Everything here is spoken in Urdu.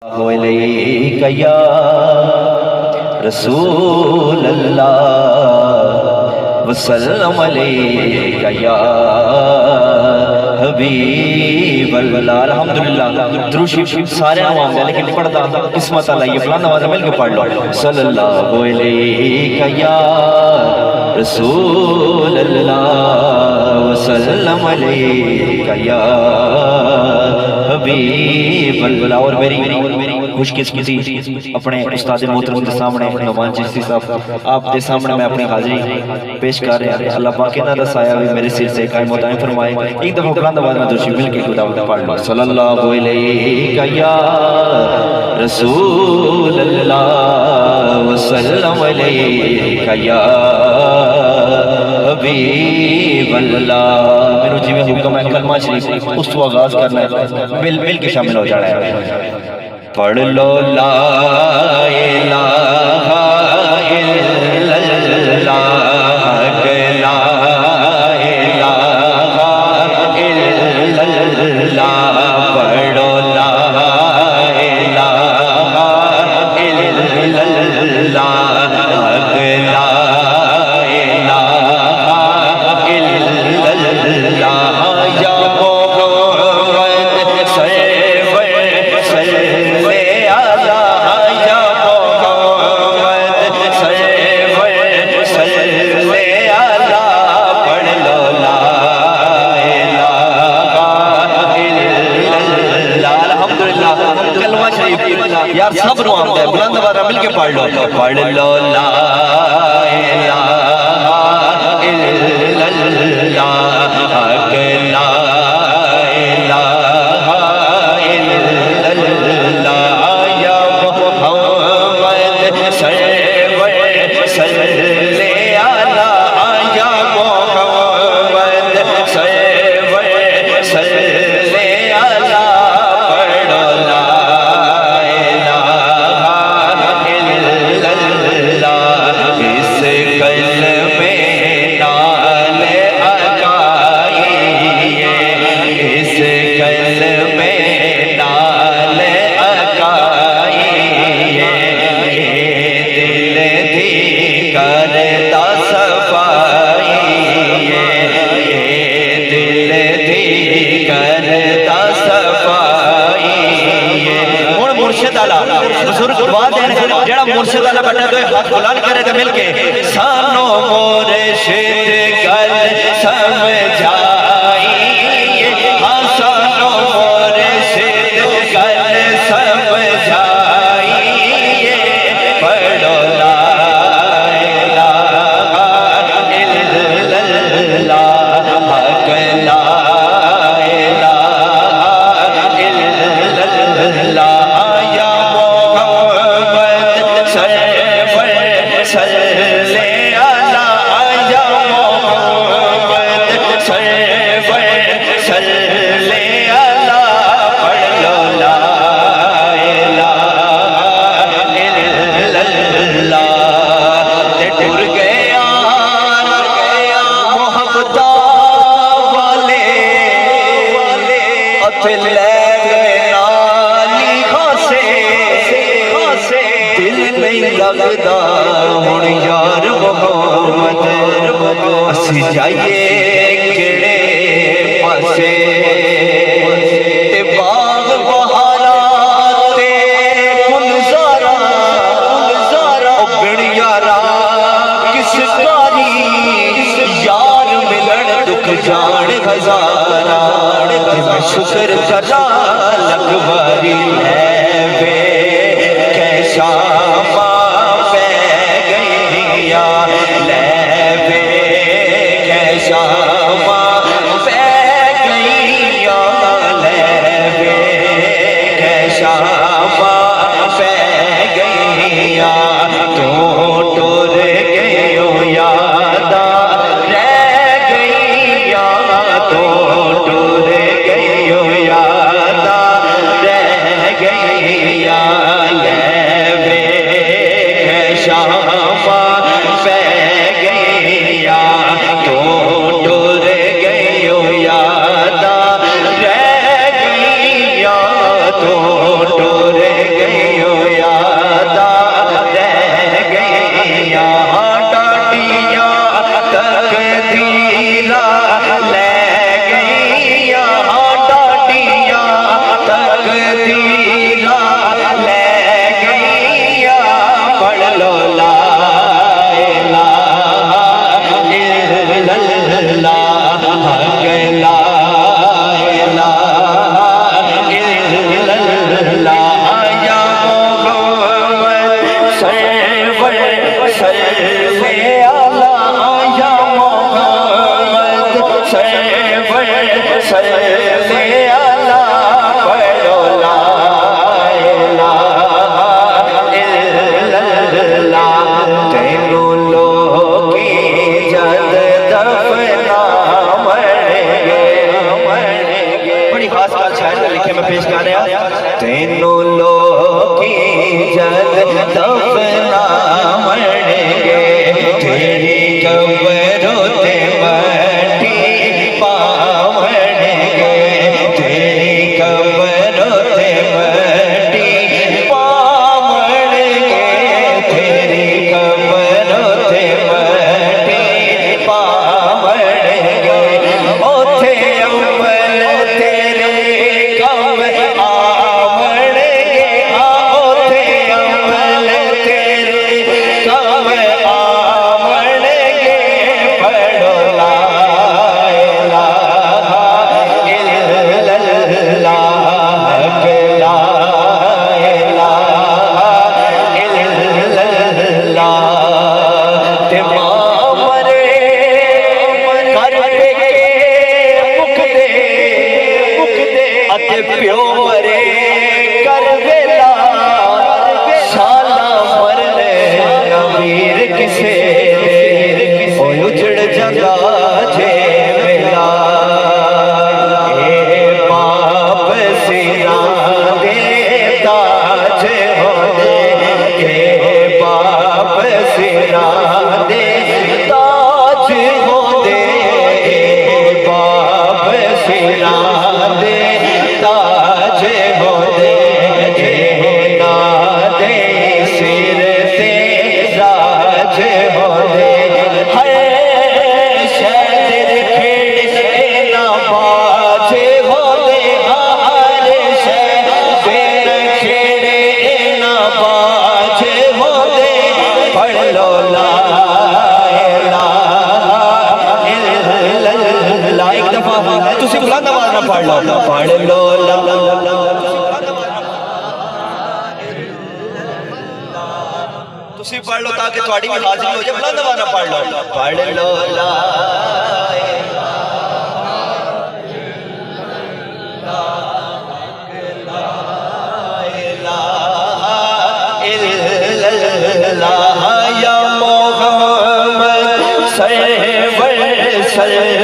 علیک یا رسول اللہ وسلم علیک یا حبیب اللہ۔ الحمدللہ درود شریف سارے عوام دے لیکن پڑھتا قسمت اللہ یہ فلان نواز مل کے پڑھ لو۔ صلی اللہ علیک یا رسول اللہ وسلم علیک یا حبیب اللہ۔ اور میری خوش قسمتی اپنے استاد محترم کے سامنے نعمان چشتی صاحب آپ کے سامنے میں اپنی حاضری پیش کر رہے ہیں۔ اللہ پاک نہ رسایا بھی میرے سر سے قائم و دائم فرمائے۔ ایک دفعہ بلند آواز میں درود مل کے خدا وعدہ پڑھ لو۔ صلی اللہ علیہ یا رسول اللہ وسلم علیہ یا حبیب اللہ۔ میرے جی میں حکم ہے کلمہ شریف اس تو آغاز کرنا ہے، مل کے شامل ہو جانا ہے۔ پڑھ لو لا الہ الا اللہ، لا الہ الا اللہ، پڑھو لا الہ الا اللہ، لا الہ الا اللہ، یا یار سب رو آمد ہے، بلند بارہ مل کے پڑھ لو۔ پڑھ لو لا الہ الا اللہ، لا الہ الا اللہ، یا محمد صلی علی یا محمد صلی علی، پڑھو لا جڑا مرشد اللہ بٹھا تو ہاتھ بلند کرے تو مل کے سانو مرشد گل سمجھائی، ہاں سانو مرشد گل سمجھائی، پڑھو لا الہ الا اللہ، حق لا الہ الا اللہ، لگدا ہن یار محمد اسی جائیے کیڑے پاسے، تے باغ بہارا تے گلزارا، او بن یارا کس کاری، یار ملن دکھ جان ہزارا، میں شکر کرا لگ باری ہے وے کیسا لے بے کیسا پہ گئی دفناونگے تیری قبروں تے مٹی پاونگے تیری قبروں تے مٹی پاونگے تیری قبروں تے مٹی پاونگے اوتھے عمل تیرے کم آونگے اوتھے عمل تیرے کم آونگے پڑھو لا الہ الا اللہ لا الہ الا اللہ تے ماں مرے کر کے مک دے اتے پیو مرے کر ویلا شالا مرنے امیر کسے دے او اجڑ جگہ جے ویلا اے باپ سیراں دے تاج ہو دے اے باپ سیراں دے تاج ہو دے اے باپ سیراں دے تاج ہو دے اے نادے سر تے راج ہو دے ہائے شہر کھیڑ نا باج ہو دے ہر شہر کھیڑ نا باج ہو دے پڑھ لو لا الہ الا اللہ ایک دفعہ تسی بلند آواز نہ پڑھ لو پڑھ لو لا تسی پڑھ لو تاکہ تھوڑی بھی حاضری ہو جائے بلند آواز نہ پڑھ لو پڑھ لو لا یا محمد سرور